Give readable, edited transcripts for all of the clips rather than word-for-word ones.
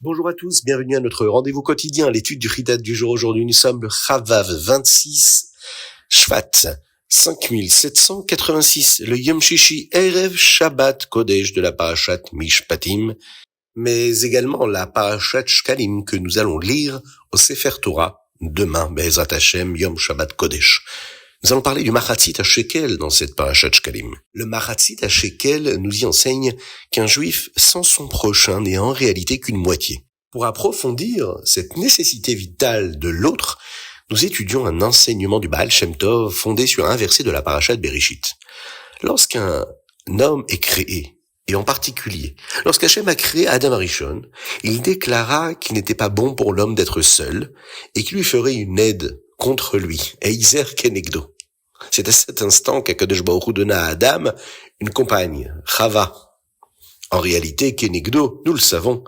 Bonjour à tous, bienvenue à notre rendez-vous quotidien, l'étude du Chitat du jour. Aujourd'hui, nous sommes le Chavav 26, Shvat 5786, le Yom Shishi Erev Shabbat Kodesh de la Parashat Mishpatim, mais également la Parashat Shkalim que nous allons lire au Sefer Torah demain, Be'ezrat Hashem, Yom Shabbat Kodesh. Nous allons parler du Machatzit HaShekel dans cette Parashat Shkalim. Le Machatzit HaShekel nous y enseigne qu'un juif sans son prochain n'est en réalité qu'une moitié. Pour approfondir cette nécessité vitale de l'autre, nous étudions un enseignement du Baal Shem Tov fondé sur un verset de la Parashat Bereshit. Lorsqu'un homme est créé, et en particulier, lorsqu'Hachem a créé Adam Arishon, il déclara qu'il n'était pas bon pour l'homme d'être seul, et qu'il lui ferait une aide contre lui, Eizer Kenegdo. C'est à cet instant qu'Akadosh Baruch Hu donna à Adam une compagne, Chava. En réalité, Kenegdo, nous le savons,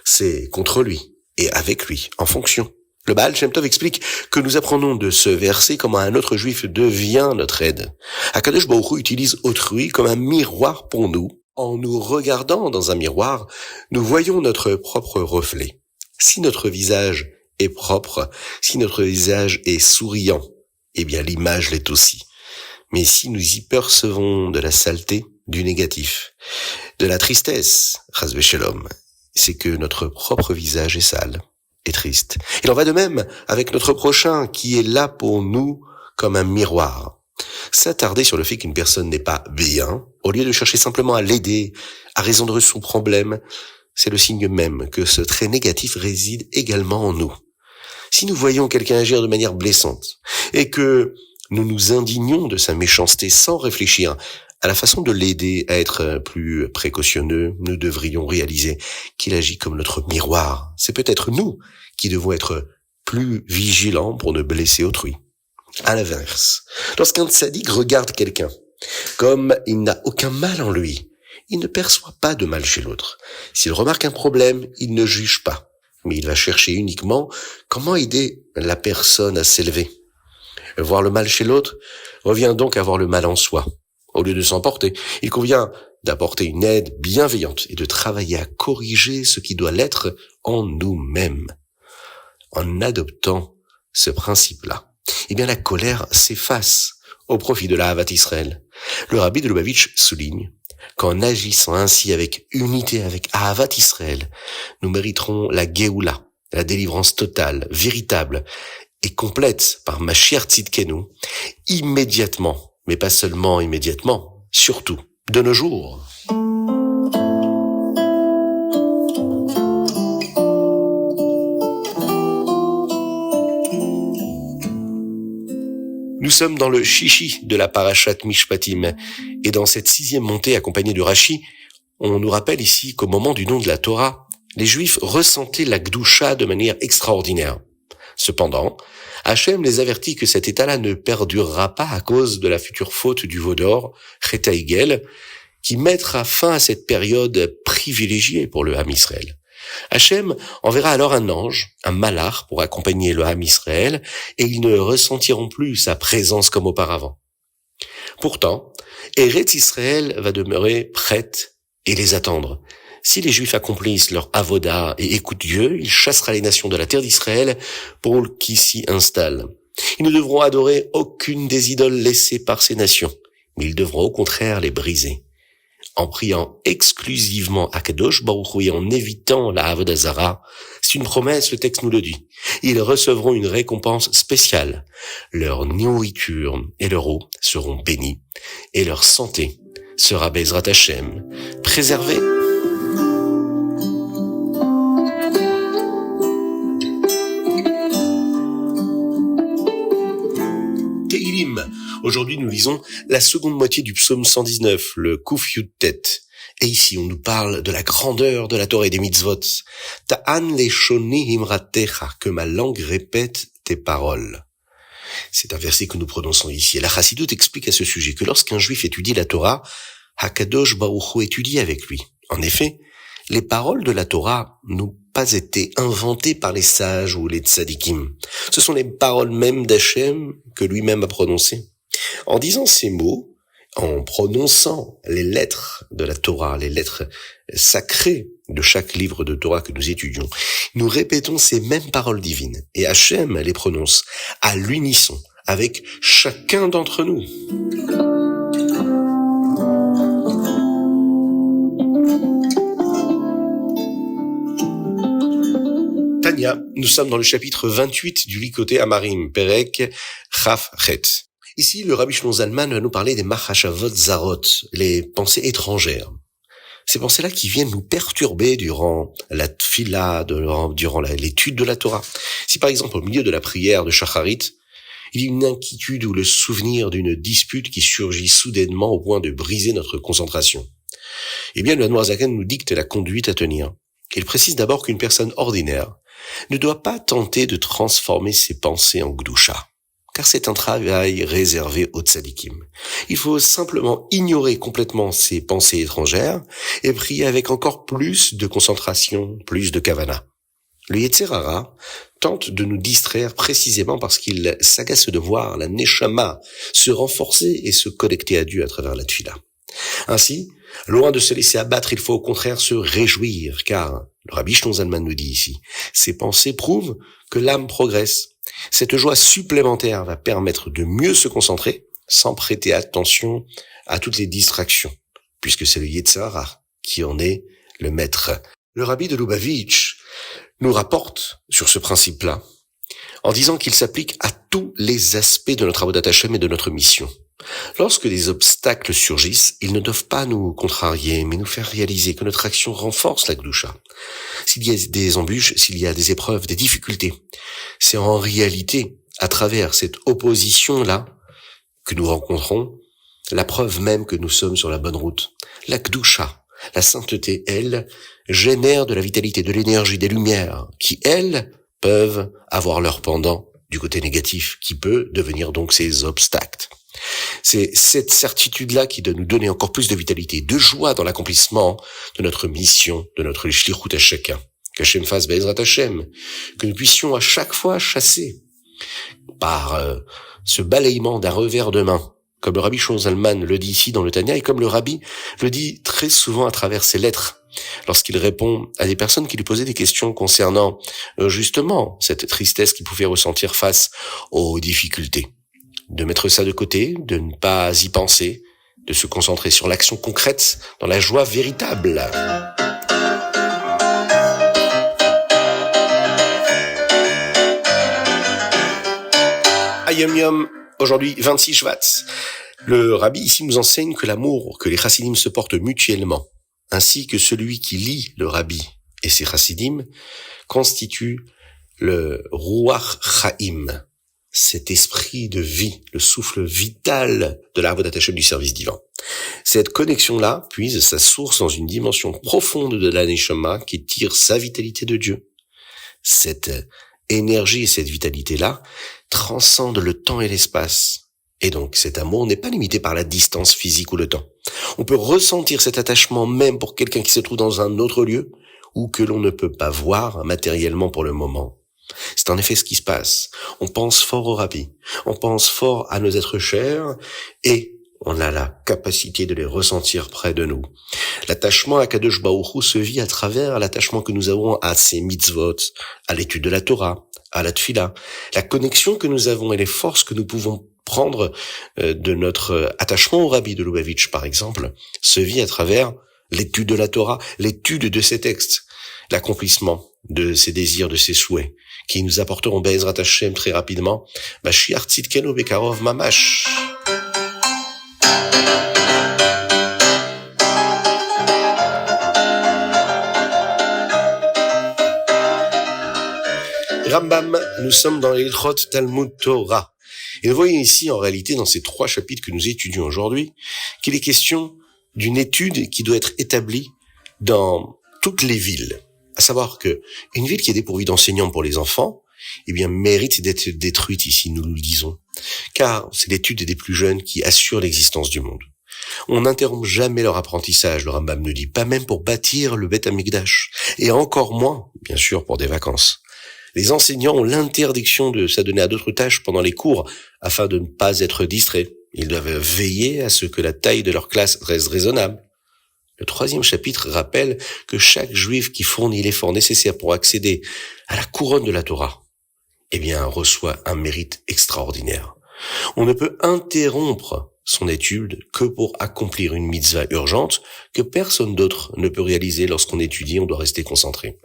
c'est contre lui, et avec lui, en fonction. Le Baal Shem Tov explique que nous apprenons de ce verset comment un autre juif devient notre aide. Akadosh Baruch Hu utilise autrui comme un miroir pour nous. En nous regardant dans un miroir, nous voyons notre propre reflet. Si notre visage est propre, si notre visage est souriant, eh bien l'image l'est aussi. Mais si nous y percevons de la saleté, du négatif, de la tristesse, chas v'shalom, c'est que notre propre visage est sale et triste. Il en va de même avec notre prochain qui est là pour nous comme un miroir. S'attarder sur le fait qu'une personne n'est pas bien, au lieu de chercher simplement à l'aider, à résoudre son problème, c'est le signe même que ce trait négatif réside également en nous. Si nous voyons quelqu'un agir de manière blessante et que nous nous indignons de sa méchanceté sans réfléchir à la façon de l'aider à être plus précautionneux, nous devrions réaliser qu'il agit comme notre miroir. C'est peut-être nous qui devons être plus vigilants pour ne blesser autrui. À l'inverse, lorsqu'un tzaddik regarde quelqu'un, comme il n'a aucun mal en lui, il ne perçoit pas de mal chez l'autre. S'il remarque un problème, il ne juge pas, mais il va chercher uniquement comment aider la personne à s'élever. Voir le mal chez l'autre revient donc à voir le mal en soi. Au lieu de s'emporter, il convient d'apporter une aide bienveillante et de travailler à corriger ce qui doit l'être en nous-mêmes. En adoptant ce principe-là, eh bien la colère s'efface au profit de la Ahavat Israël. Le Rabbi de Lubavitch souligne qu'en agissant ainsi avec unité, avec Ahavat Israël, nous mériterons la Géoula, la délivrance totale, véritable et complète par Mashiach Tzidkenu, immédiatement, mais pas seulement immédiatement, surtout de nos jours. Nous sommes dans le Shishi de la Parashat Mishpatim, et dans cette 6e montée accompagnée de Rashi, on nous rappelle ici qu'au moment du don de la Torah, les Juifs ressentaient la Gdusha de manière extraordinaire. Cependant, Hachem les avertit que cet état-là ne perdurera pas à cause de la future faute du veau d'or, Chet HaEgel, qui mettra fin à cette période privilégiée pour le Ham Israël. Hachem enverra alors un ange, un malach, pour accompagner le Ham Israël, et ils ne ressentiront plus sa présence comme auparavant. Pourtant, Eretz Israël va demeurer prête et les attendre. Si les Juifs accomplissent leur avoda et écoutent Dieu, il chassera les nations de la terre d'Israël pour qu'ils s'y installent. Ils ne devront adorer aucune des idoles laissées par ces nations, mais ils devront au contraire les briser. En priant exclusivement à Kadosh Baruch Hu et en évitant la Avodah Zara, c'est une promesse, le texte nous le dit. Ils recevront une récompense spéciale. Leur nourriture et leur eau seront bénies, et leur santé sera Be'ezrat Hashem préservée. Aujourd'hui, nous lisons la seconde moitié du psaume 119, le Kuf Yud Tet. Et ici, on nous parle de la grandeur de la Torah et des mitzvot. Ta'an leshoni himratecha, que ma langue répète tes paroles. C'est un verset que nous prononçons ici. Et la Chassidut explique à ce sujet que lorsqu'un juif étudie la Torah, Hakadosh Baruch Hu étudie avec lui. En effet, les paroles de la Torah n'ont pas été inventées par les sages ou les tzadikim. Ce sont les paroles mêmes d'Hachem que lui-même a prononcées. En disant ces mots, en prononçant les lettres de la Torah, les lettres sacrées de chaque livre de Torah que nous étudions, nous répétons ces mêmes paroles divines et Hachem les prononce à l'unisson avec chacun d'entre nous. Tania, nous sommes dans le chapitre 28 du Likotei Amarim, Perek Chaf Chet. Ici, le Rabbi Shlomo Zalman va nous parler des Machashavot Zarot, les pensées étrangères. Ces pensées-là qui viennent nous perturber durant la tfila, durant l'étude de la Torah. Si par exemple, au milieu de la prière de Shacharit, il y a une inquiétude ou le souvenir d'une dispute qui surgit soudainement au point de briser notre concentration, eh bien, le Admor Zaken nous dicte la conduite à tenir. Il précise d'abord qu'une personne ordinaire ne doit pas tenter de transformer ses pensées en Gdusha, car c'est un travail réservé aux tzadikim. Il faut simplement ignorer complètement ses pensées étrangères et prier avec encore plus de concentration, plus de kavana. Le Yetzer Hara tente de nous distraire précisément parce qu'il s'agace de voir la neshama se renforcer et se connecter à Dieu à travers la tfila. Ainsi, loin de se laisser abattre, il faut au contraire se réjouir, car le Rabbi Shlomo Zalman nous dit ici, ces pensées prouvent que l'âme progresse. Cette joie supplémentaire va permettre de mieux se concentrer sans prêter attention à toutes les distractions, puisque c'est le Yetzer Hara qui en est le maître. Le Rabbi de Lubavitch nous rapporte sur ce principe-là en disant qu'il s'applique à tous les aspects de notre Avodat Hashem et de notre mission. Lorsque des obstacles surgissent, ils ne doivent pas nous contrarier, mais nous faire réaliser que notre action renforce la Gdusha. S'il y a des embûches, s'il y a des épreuves, des difficultés, c'est en réalité, à travers cette opposition-là, que nous rencontrons, la preuve même que nous sommes sur la bonne route. La Gdusha, la sainteté, elle, génère de la vitalité, de l'énergie, des lumières, qui, elles, peuvent avoir leur pendant du côté négatif, qui peut devenir donc ces obstacles. C'est cette certitude-là qui doit nous donner encore plus de vitalité, de joie dans l'accomplissement de notre mission, de notre shlichut à chacun. Qu'Hachem fasse Be'ezrat Hashem, que nous puissions à chaque fois chasser par ce balayement d'un revers de main, comme le Rabbi Shlomo Zalman le dit ici dans le Tanya, et comme le Rabbi le dit très souvent à travers ses lettres, lorsqu'il répond à des personnes qui lui posaient des questions concernant justement cette tristesse qu'il pouvait ressentir face aux difficultés. De mettre ça de côté, de ne pas y penser, de se concentrer sur l'action concrète, dans la joie véritable. Ayom Yom, aujourd'hui 26 Shvat. Le Rabbi ici nous enseigne que l'amour que les chassidim se portent mutuellement, ainsi que celui qui lie le Rabbi et ses chassidim, constitue le Ruach Chaim, cet esprit de vie, le souffle vital de la Avodat Hashem du service divin. Cette connexion-là puise sa source dans une dimension profonde de la Neshama qui tire sa vitalité de Dieu. Cette énergie et cette vitalité-là transcendent le temps et l'espace. Et donc cet amour n'est pas limité par la distance physique ou le temps. On peut ressentir cet attachement même pour quelqu'un qui se trouve dans un autre lieu ou que l'on ne peut pas voir matériellement pour le moment. C'est en effet ce qui se passe. On pense fort au Rabbi, on pense fort à nos êtres chers et on a la capacité de les ressentir près de nous. L'attachement à Kadosh Baruch Hu se vit à travers l'attachement que nous avons à ces mitzvot, à l'étude de la Torah, à la tfila. La connexion que nous avons et les forces que nous pouvons prendre de notre attachement au Rabbi de Lubavitch, par exemple, se vit à travers l'étude de la Torah, l'étude de ces textes, l'accomplissement de ses désirs, de ses souhaits, qui nous apporteront Be'ezrat Hashem très rapidement, Mashiach Tzidkenu Bekarov Mamash. Rambam, nous sommes dans l'Ilchot Talmud Torah. Et nous voyons ici, en réalité, dans ces 3 chapitres que nous étudions aujourd'hui, qu'il est question d'une étude qui doit être établie dans toutes les villes. À savoir que une ville qui est dépourvue d'enseignants pour les enfants, eh bien, mérite d'être détruite ici, nous le disons. Car c'est l'étude des plus jeunes qui assure l'existence du monde. On n'interrompt jamais leur apprentissage, le Rambam nous dit, pas même pour bâtir le Beth Amikdash, et encore moins, bien sûr, pour des vacances. Les enseignants ont l'interdiction de s'adonner à d'autres tâches pendant les cours afin de ne pas être distraits. Ils doivent veiller à ce que la taille de leur classe reste raisonnable. Le 3e chapitre rappelle que chaque juif qui fournit l'effort nécessaire pour accéder à la couronne de la Torah, eh bien, reçoit un mérite extraordinaire. On ne peut interrompre son étude que pour accomplir une mitzvah urgente que personne d'autre ne peut réaliser lorsqu'on étudie, on doit rester concentré.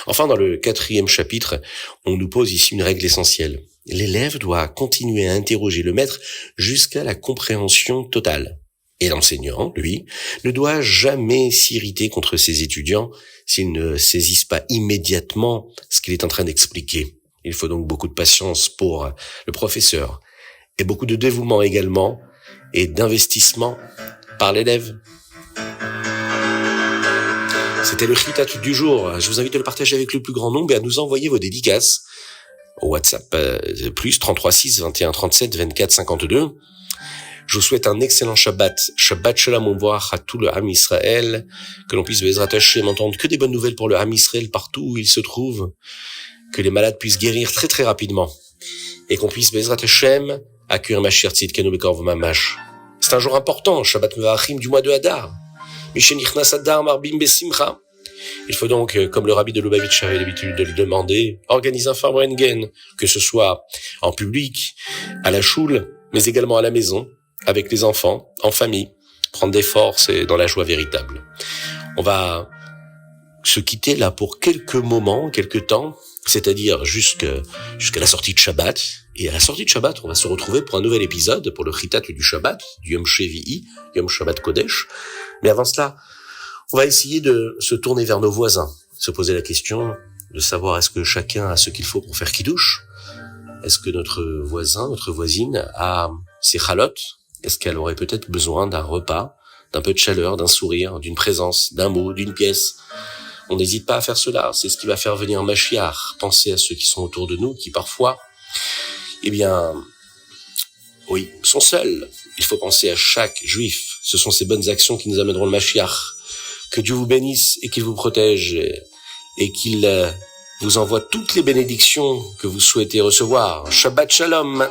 Enfin, dans le 4e chapitre, on nous pose ici une règle essentielle. L'élève doit continuer à interroger le maître jusqu'à la compréhension totale. Et l'enseignant, lui, ne doit jamais s'irriter contre ses étudiants s'ils ne saisissent pas immédiatement ce qu'il est en train d'expliquer. Il faut donc beaucoup de patience pour le professeur et beaucoup de dévouement également et d'investissement par l'élève. C'était le Chitat du jour. Je vous invite à le partager avec le plus grand nombre et à nous envoyer vos dédicaces au WhatsApp plus 33 6 21 37 24 52. Je vous souhaite un excellent Shabbat. Shabbat Shalom U'Mvoach à tout le Ham Israël. Que l'on puisse Bezrat Hashem entendre que des bonnes nouvelles pour le Ham Israël partout où il se trouve. Que les malades puissent guérir très très rapidement. Et qu'on puisse Bezrat Hashem accueillir Mashiach Tzidkenu Bekorv Mamash. C'est un jour important, Shabbat Mevarachim du mois de Hadar. Mishenichnas Hadar Marbim Besimcha. Il faut donc, comme le rabbi de Lubavitch avait l'habitude de le demander, organiser un Farbrengen, que ce soit en public, à la choule, mais également à la maison, avec les enfants, en famille, prendre des forces et dans la joie véritable. On va se quitter là pour quelques moments, quelques temps, c'est-à-dire jusqu'à la sortie de Shabbat. Et à la sortie de Shabbat, on va se retrouver pour un nouvel épisode, pour le Chitat du Shabbat, du Yom Shevi'i, Yom Shabbat Kodesh. Mais avant cela, on va essayer de se tourner vers nos voisins, se poser la question de savoir est-ce que chacun a ce qu'il faut pour faire Kiddush. Est-ce que notre voisin, notre voisine a ses chalotes? Est-ce qu'elle aurait peut-être besoin d'un repas, d'un peu de chaleur, d'un sourire, d'une présence, d'un mot, d'une pièce? On n'hésite pas à faire cela, c'est ce qui va faire venir Mashiach. Pensez à ceux qui sont autour de nous, qui parfois, oui, sont seuls. Il faut penser à chaque juif. Ce sont ces bonnes actions qui nous amèneront le Mashiach. Que Dieu vous bénisse et qu'il vous protège et qu'il vous envoie toutes les bénédictions que vous souhaitez recevoir. Shabbat Shalom.